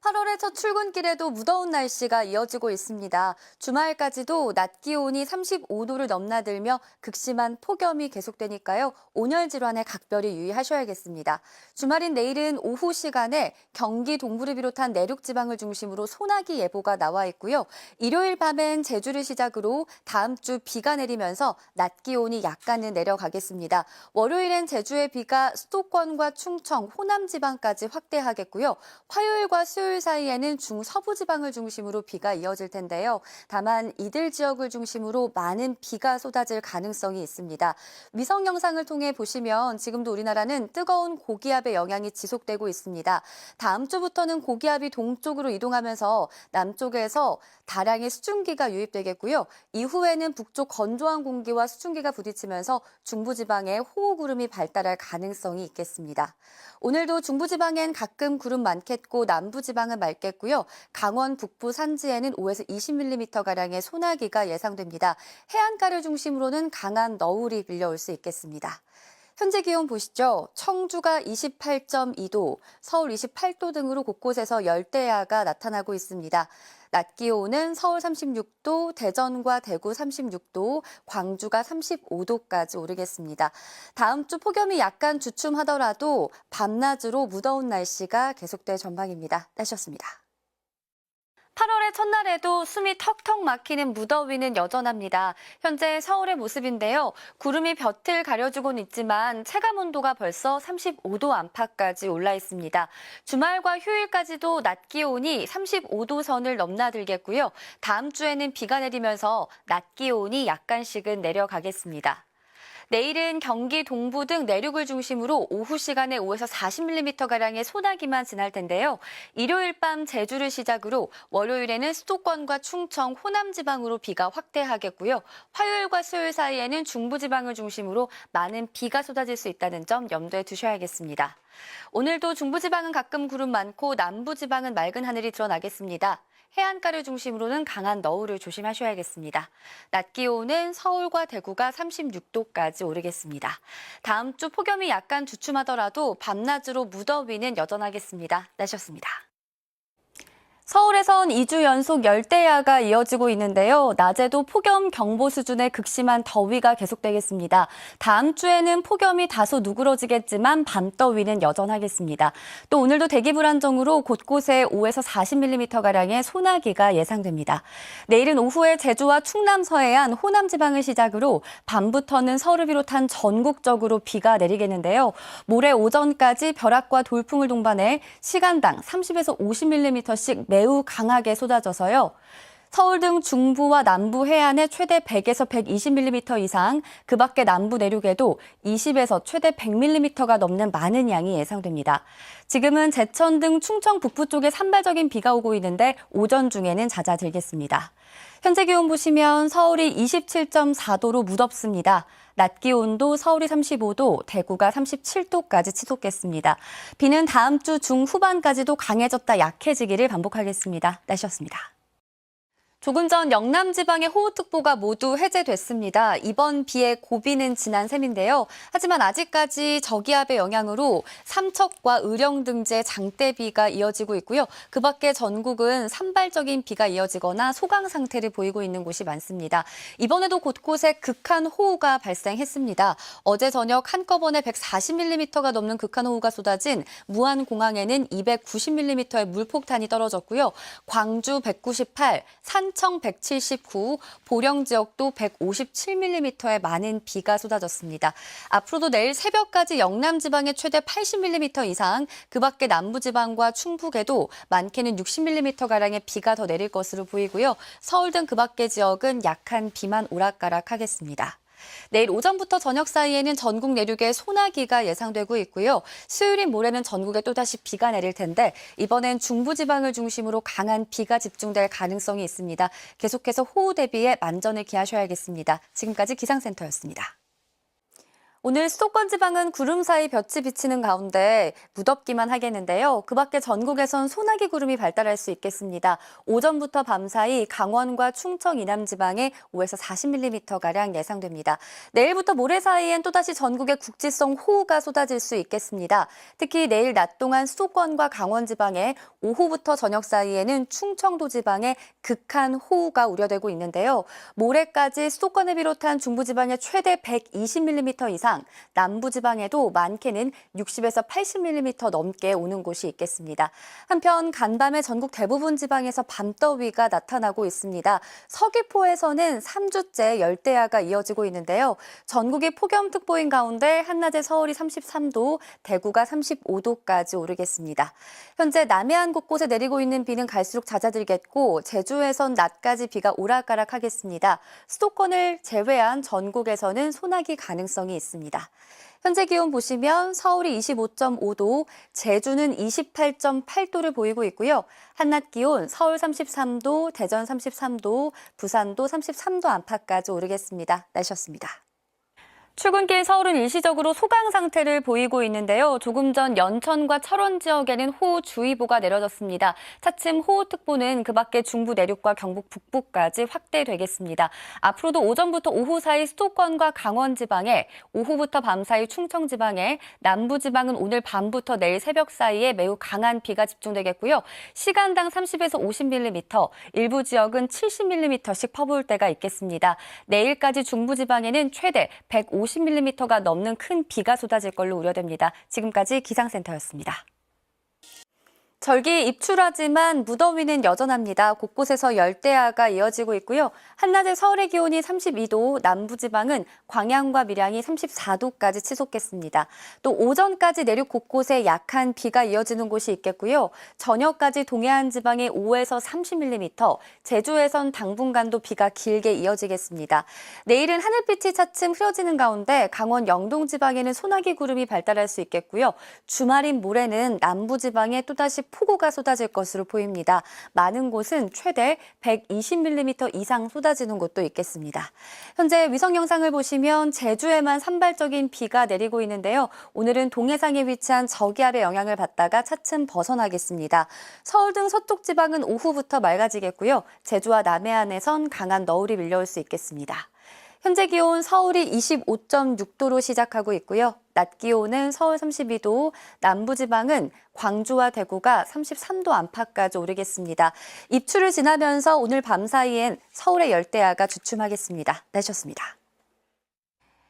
8월의 첫 출근길에도 무더운 날씨가 이어지고 있습니다. 주말까지도 낮 기온이 35도를 넘나들며 극심한 폭염이 계속되니까요. 온열 질환에 각별히 유의하셔야겠습니다. 주말인 내일은 오후 시간에 경기 동부를 비롯한 내륙 지방을 중심으로 소나기 예보가 나와 있고요. 일요일 밤엔 제주를 시작으로 다음 주 비가 내리면서 낮 기온이 약간은 내려가겠습니다. 월요일엔 제주의 비가 수도권과 충청, 호남 지방까지 확대하겠고요. 화요일과 수요일 사이에는 중서부 지방을 중심으로 비가 이어질 텐데요. 다만 이들 지역을 중심으로 많은 비가 쏟아질 가능성이 있습니다. 위성 영상을 통해 보시면 지금도 우리나라는 뜨거운 고기압의 영향이 지속되고 있습니다. 다음 주부터는 고기압이 동쪽으로 이동하면서 남쪽에서 다량의 수증기가 유입되겠고요. 이후에는 북쪽 건조한 공기와 수증기가 부딪히면서 중부지방에 호우구름이 발달할 가능성이 있겠습니다. 오늘도 중부지방엔 가끔 구름 많겠고 남부지방은 맑겠고요. 강원 북부 산지에는 5에서 20mm가량의 소나기가 예상됩니다. 해안가를 중심으로는 강한 너울이 밀려올 수 있겠습니다. 현재 기온 보시죠. 청주가 28.2도, 서울 28도 등으로 곳곳에서 열대야가 나타나고 있습니다. 낮 기온은 서울 36도, 대전과 대구 36도, 광주가 35도까지 오르겠습니다. 다음 주 폭염이 약간 주춤하더라도 밤낮으로 무더운 날씨가 계속될 전망입니다. 날씨였습니다. 8월의 첫날에도 숨이 턱턱 막히는 무더위는 여전합니다. 현재 서울의 모습인데요. 구름이 볕을 가려주곤 있지만 체감온도가 벌써 35도 안팎까지 올라 있습니다. 주말과 휴일까지도 낮 기온이 35도 선을 넘나들겠고요. 다음 주에는 비가 내리면서 낮 기온이 약간씩은 내려가겠습니다. 내일은 경기 동부 등 내륙을 중심으로 오후 시간에 5에서 40mm가량의 소나기만 지날 텐데요. 일요일 밤 제주를 시작으로 월요일에는 수도권과 충청, 호남 지방으로 비가 확대하겠고요. 화요일과 수요일 사이에는 중부 지방을 중심으로 많은 비가 쏟아질 수 있다는 점 염두에 두셔야겠습니다. 오늘도 중부 지방은 가끔 구름 많고 남부 지방은 맑은 하늘이 드러나겠습니다. 해안가를 중심으로는 강한 너울을 조심하셔야겠습니다. 낮 기온은 서울과 대구가 36도까지 오르겠습니다. 다음 주 폭염이 약간 주춤하더라도 밤낮으로 무더위는 여전하겠습니다. 날씨였습니다. 서울에선 2주 연속 열대야가 이어지고 있는데요. 낮에도 폭염 경보 수준의 극심한 더위가 계속되겠습니다. 다음 주에는 폭염이 다소 누그러지겠지만 밤더위는 여전하겠습니다. 또 오늘도 대기 불안정으로 곳곳에 5에서 40mm가량의 소나기가 예상됩니다. 내일은 오후에 제주와 충남 서해안, 호남 지방을 시작으로 밤부터는 서울을 비롯한 전국적으로 비가 내리겠는데요. 모레 오전까지 벼락과 돌풍을 동반해 시간당 30에서 50mm씩 매우 강하게 쏟아져서요. 서울 등 중부와 남부 해안에 최대 100에서 120mm 이상, 그 밖에 남부 내륙에도 20에서 최대 100mm가 넘는 많은 양이 예상됩니다. 지금은 제천 등 충청 북부 쪽에 산발적인 비가 오고 있는데 오전 중에는 잦아들겠습니다. 현재 기온 보시면 서울이 27.4도로 무덥습니다. 낮 기온도 서울이 35도, 대구가 37도까지 치솟겠습니다. 비는 다음 주 중후반까지도 강해졌다 약해지기를 반복하겠습니다. 날씨였습니다. 조금 전 영남 지방의 호우특보가 모두 해제됐습니다. 이번 비의 고비는 지난 셈인데요. 하지만 아직까지 저기압의 영향으로 삼척과 의령 등지의 장대비가 이어지고 있고요. 그 밖에 전국은 산발적인 비가 이어지거나 소강 상태를 보이고 있는 곳이 많습니다. 이번에도 곳곳에 극한 호우가 발생했습니다. 어제 저녁 한꺼번에 140mm가 넘는 극한 호우가 쏟아진 무안공항에는 290mm의 물폭탄이 떨어졌고요. 광주 198, 산청 179, 보령 지역도 157mm의 많은 비가 쏟아졌습니다. 앞으로도 내일 새벽까지 영남 지방에 최대 80mm 이상, 그 밖에 남부 지방과 충북에도 많게는 60mm가량의 비가 더 내릴 것으로 보이고요. 서울 등 그 밖의 지역은 약한 비만 오락가락하겠습니다. 내일 오전부터 저녁 사이에는 전국 내륙에 소나기가 예상되고 있고요. 수요일인 모레는 전국에 또다시 비가 내릴 텐데 이번엔 중부지방을 중심으로 강한 비가 집중될 가능성이 있습니다. 계속해서 호우 대비에 만전을 기하셔야겠습니다. 지금까지 기상센터였습니다. 오늘 수도권 지방은 구름 사이 볕이 비치는 가운데 무덥기만 하겠는데요. 그 밖에 전국에선 소나기 구름이 발달할 수 있겠습니다. 오전부터 밤 사이 강원과 충청 이남 지방에 5에서 40mm가량 예상됩니다. 내일부터 모레 사이엔 또다시 전국에 국지성 호우가 쏟아질 수 있겠습니다. 특히 내일 낮 동안 수도권과 강원 지방에 오후부터 저녁 사이에는 충청도 지방에 극한 호우가 우려되고 있는데요. 모레까지 수도권을 비롯한 중부지방에 최대 120mm 이상, 남부지방에도 많게는 60에서 80mm 넘게 오는 곳이 있겠습니다. 한편 간밤에 전국 대부분 지방에서 밤더위가 나타나고 있습니다. 서귀포에서는 3주째 열대야가 이어지고 있는데요. 전국이 폭염특보인 가운데 한낮에 서울이 33도, 대구가 35도까지 오르겠습니다. 현재 남해안 곳곳에 내리고 있는 비는 갈수록 잦아들겠고 제주에선 낮까지 비가 오락가락하겠습니다. 수도권을 제외한 전국에서는 소나기 가능성이 있습니다. 현재 기온 보시면 서울이 25.5도, 제주는 28.8도를 보이고 있고요. 한낮 기온 서울 33도, 대전 33도, 부산도 33도 안팎까지 오르겠습니다. 날씨였습니다. 출근길 서울은 일시적으로 소강 상태를 보이고 있는데요. 조금 전 연천과 철원 지역에는 호우주의보가 내려졌습니다. 차츰 호우특보는 그 밖에 중부 내륙과 경북 북부까지 확대되겠습니다. 앞으로도 오전부터 오후 사이 수도권과 강원 지방에, 오후부터 밤 사이 충청 지방에, 남부 지방은 오늘 밤부터 내일 새벽 사이에 매우 강한 비가 집중되겠고요. 시간당 30에서 50mm, 일부 지역은 70mm씩 퍼부을 때가 있겠습니다. 내일까지 중부 지방에는 최대 150mm가 넘는 큰 비가 쏟아질 걸로 우려됩니다. 지금까지 기상센터였습니다. 절기 입출하지만 무더위는 여전합니다. 곳곳에서 열대야가 이어지고 있고요. 한낮에 서울의 기온이 32도, 남부지방은 광양과 밀양이 34도까지 치솟겠습니다. 또 오전까지 내륙 곳곳에 약한 비가 이어지는 곳이 있겠고요. 저녁까지 동해안 지방에 5에서 30mm, 제주에선 당분간도 비가 길게 이어지겠습니다. 내일은 하늘빛이 차츰 흐려지는 가운데 강원 영동 지방에는 소나기 구름이 발달할 수 있겠고요. 주말인 모레는 남부지방에 또다시 폭우가 쏟아질 것으로 보입니다. 많은 곳은 최대 120mm 이상 쏟아지는 곳도 있겠습니다. 현재 위성 영상을 보시면 제주에만 산발적인 비가 내리고 있는데요. 오늘은 동해상에 위치한 저기압의 영향을 받다가 차츰 벗어나겠습니다. 서울 등 서쪽 지방은 오후부터 맑아지겠고요. 제주와 남해안에선 강한 너울이 밀려올 수 있겠습니다. 현재 기온 서울이 25.6도로 시작하고 있고요. 낮 기온은 서울 32도, 남부지방은 광주와 대구가 33도 안팎까지 오르겠습니다. 입추를 지나면서 오늘 밤 사이엔 서울의 열대야가 주춤하겠습니다. 날씨였습니다.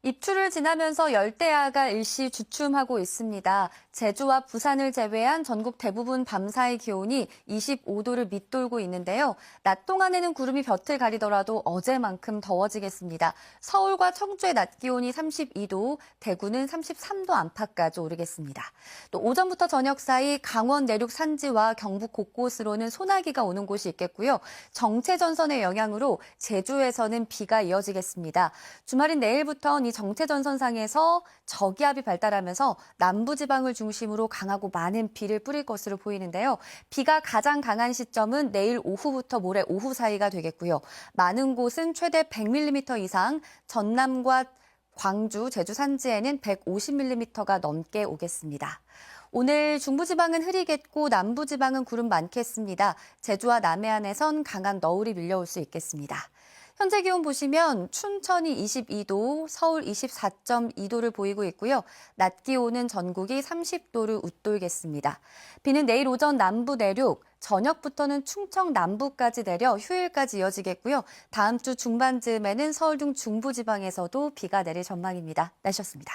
입추를 지나면서 열대야가 일시 주춤하고 있습니다. 제주와 부산을 제외한 전국 대부분 밤사이 기온이 25도를 밑돌고 있는데요. 낮 동안에는 구름이 볕을 가리더라도 어제만큼 더워지겠습니다. 서울과 청주의 낮 기온이 32도, 대구는 33도 안팎까지 오르겠습니다. 또 오전부터 저녁 사이 강원 내륙 산지와 경북 곳곳으로는 소나기가 오는 곳이 있겠고요. 정체전선의 영향으로 제주에서는 비가 이어지겠습니다. 주말인 내일부터 이 정체전선상에서 저기압이 발달하면서 남부지방을 중심으로 강하고 많은 비를 뿌릴 것으로 보이는데요. 비가 가장 강한 시점은 내일 오후부터 모레 오후 사이가 되겠고요. 많은 곳은 최대 100mm 이상, 전남과 광주, 제주 산지에는 150mm가 넘게 오겠습니다. 오늘 중부지방은 흐리겠고 남부지방은 구름 많겠습니다. 제주와 남해안에선 강한 너울이 밀려올 수 있겠습니다. 현재 기온 보시면 춘천이 22도, 서울 24.2도를 보이고 있고요. 낮 기온은 전국이 30도를 웃돌겠습니다. 비는 내일 오전 남부 내륙, 저녁부터는 충청 남부까지 내려 휴일까지 이어지겠고요. 다음 주 중반쯤에는 서울 등 중부지방에서도 비가 내릴 전망입니다. 날씨였습니다.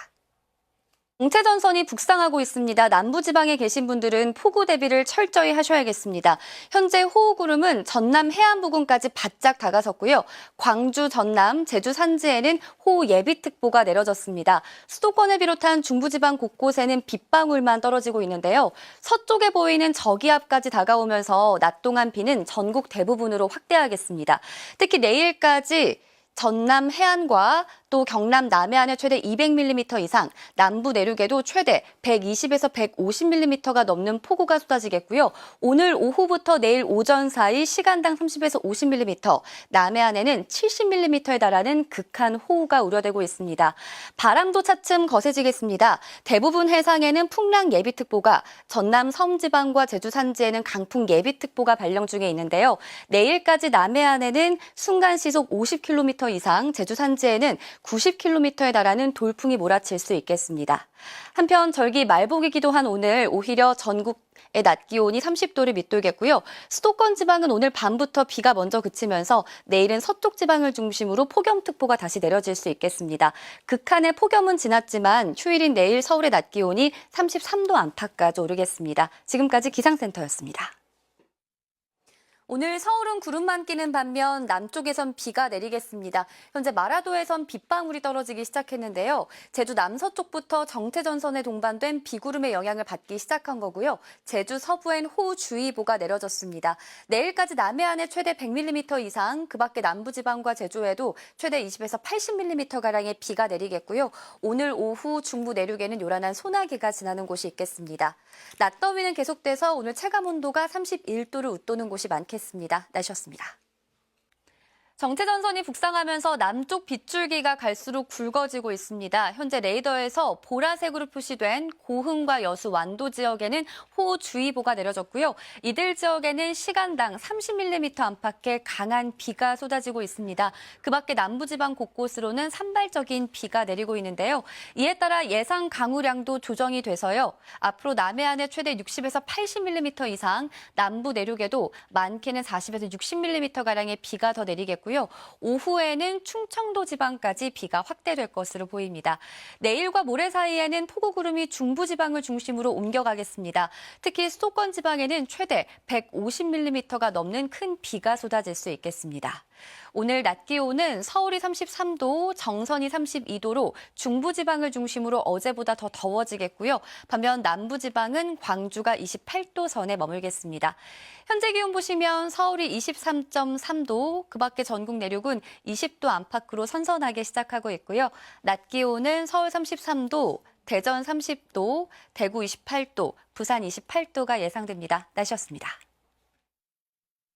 정체전선이 북상하고 있습니다. 남부지방에 계신 분들은 폭우 대비를 철저히 하셔야겠습니다. 현재 호우구름은 전남 해안 부근까지 바짝 다가섰고요. 광주, 전남, 제주 산지에는 호우 예비특보가 내려졌습니다. 수도권을 비롯한 중부지방 곳곳에는 빗방울만 떨어지고 있는데요. 서쪽에 보이는 저기압까지 다가오면서 낮 동안 비는 전국 대부분으로 확대하겠습니다. 특히 내일까지 전남 해안과 또 경남 남해안에 최대 200mm 이상, 남부 내륙에도 최대 120에서 150mm가 넘는 폭우가 쏟아지겠고요. 오늘 오후부터 내일 오전 사이 시간당 30에서 50mm, 남해안에는 70mm에 달하는 극한 호우가 우려되고 있습니다. 바람도 차츰 거세지겠습니다. 대부분 해상에는 풍랑 예비특보가, 전남 섬지방과 제주 산지에는 강풍 예비특보가 발령 중에 있는데요. 내일까지 남해안에는 순간 시속 50km 이상, 제주 산지에는 90km에 달하는 돌풍이 몰아칠 수 있겠습니다. 한편 절기 말복이기도 한 오늘 오히려 전국의 낮 기온이 30도를 밑돌겠고요. 수도권 지방은 오늘 밤부터 비가 먼저 그치면서 내일은 서쪽 지방을 중심으로 폭염특보가 다시 내려질 수 있겠습니다. 극한의 폭염은 지났지만 휴일인 내일 서울의 낮 기온이 33도 안팎까지 오르겠습니다. 지금까지 기상센터였습니다. 오늘 서울은 구름만 끼는 반면 남쪽에선 비가 내리겠습니다. 현재 마라도에선 빗방울이 떨어지기 시작했는데요. 제주 남서쪽부터 정체전선에 동반된 비구름의 영향을 받기 시작한 거고요. 제주 서부엔 호우주의보가 내려졌습니다. 내일까지 남해안에 최대 100mm 이상, 그 밖에 남부지방과 제주에도 최대 20에서 80mm가량의 비가 내리겠고요. 오늘 오후 중부 내륙에는 요란한 소나기가 지나는 곳이 있겠습니다. 낮 더위는 계속돼서 오늘 체감온도가 31도를 웃도는 곳이 많겠습니다. 날씨였습니다. 정체전선이 북상하면서 남쪽 빗줄기가 갈수록 굵어지고 있습니다. 현재 레이더에서 보라색으로 표시된 고흥과 여수 완도 지역에는 호우주의보가 내려졌고요. 이들 지역에는 시간당 30mm 안팎의 강한 비가 쏟아지고 있습니다. 그 밖에 남부지방 곳곳으로는 산발적인 비가 내리고 있는데요. 이에 따라 예상 강우량도 조정이 돼서요. 앞으로 남해안에 최대 60에서 80mm 이상, 남부 내륙에도 많게는 40에서 60mm가량의 비가 더 내리겠고요. 오후에는 충청도 지방까지 비가 확대될 것으로 보입니다. 내일과 모레 사이에는 폭우구름이 중부지방을 중심으로 옮겨가겠습니다. 특히 수도권 지방에는 최대 150mm가 넘는 큰 비가 쏟아질 수 있겠습니다. 오늘 낮 기온은 서울이 33도, 정선이 32도로 중부지방을 중심으로 어제보다 더 더워지겠고요. 반면 남부지방은 광주가 28도 선에 머물겠습니다. 현재 기온 보시면 서울이 23.3도, 그 밖에 전국 내륙은 20도 안팎으로 선선하게 시작하고 있고요. 낮 기온은 서울 33도, 대전 30도, 대구 28도, 부산 28도가 예상됩니다. 날씨였습니다.